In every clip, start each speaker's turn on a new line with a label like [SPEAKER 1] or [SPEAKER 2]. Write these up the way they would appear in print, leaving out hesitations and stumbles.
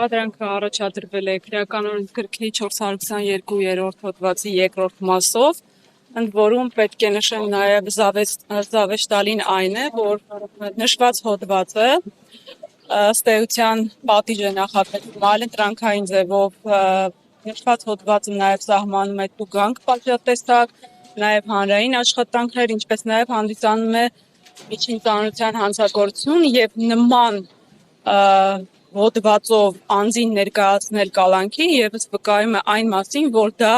[SPEAKER 1] Մեղադրանքը առաջադրվել է քրեական օրենքի գրքի 422-րդ հոդվածի 2-րդ մասով, ընդ որում պետք է նշեմ նաև զավեշտալին այն է, որ նշված հոդվածը ըստ էության պատիժ է նախատեսվում այլընտրանքային ձևով նշված հոդվածը նաև սահմանում է տուգանք պատժատեսակ, նաև հանրային աշխատանքներ, ինչպես նաև հանդիսանում է միջին ծանրության հանցագործություն եւ նման հոդվածով անձին ներկայացնել կալանքի եւս վկայում է այն մասին, որ դա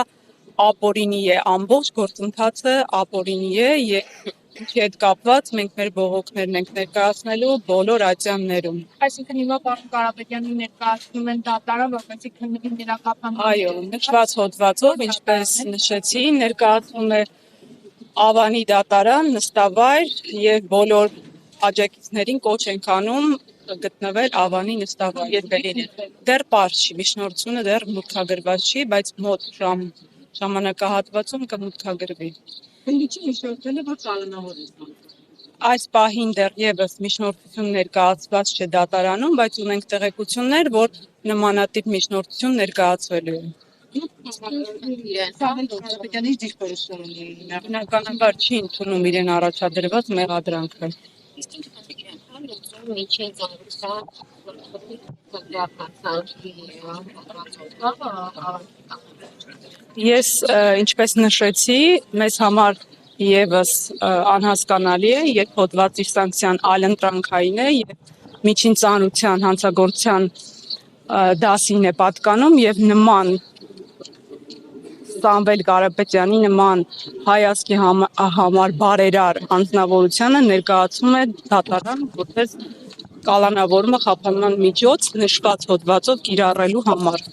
[SPEAKER 1] ապօրինի է, ամբողջ գործընթացը ապօրինի է եւ ինչի հետ կապված մենք մեր բողոքներն ենք ներկայացնելու բոլոր ատյաններում։
[SPEAKER 2] Այսինքն հիմա պարոն Կարապետյանի ներկայացնում են դատարան, որպեսզի քննվի նրա կապանքը։
[SPEAKER 1] Այո, նշված հոդվածով, ինչպես նշեցի, ներկայացվում է Ավանի դատարան, նստավայր եւ բոլոր աջակիցներին կոչ ենք անում գտնվել Ավանի նստավայրում։ Դեռ պարզ չի, միջնորդությունը դեռ մուտքագրված չի, բայց մոտ ժամանակահատվածում կմուտքագրվի։
[SPEAKER 2] Քննիչի միջնորդելը որ կանոնավոր է։
[SPEAKER 1] Այս պահին դեռևս միջնորդություն ներկայացված չէ դատարանում, բայց ունենք տեղեկություններ, որ նմանատիպ միջնորդություն ներկայացվելու է։
[SPEAKER 2] Կարապետյանի դիրքորոշում ունի։
[SPEAKER 1] Բնականաբար չի ընդունում իրեն առաջադրված մեղադրանքը։ Ես ինչպես նշեցի, մեզ համար եւս անհասկանալի է, երբ հոդվածի սանկցիան այլընտրանքային է եւ միջին ծանրության հանցագործության դասին է պատկանում եւ նման Սամվել Կարապետյանի նման հայացքի համար բարերար անձնավորությանը ներկայացում է դատարան որպես կալանավորումը խափանման միջոց նշված հոդվածով կիրառելու համար։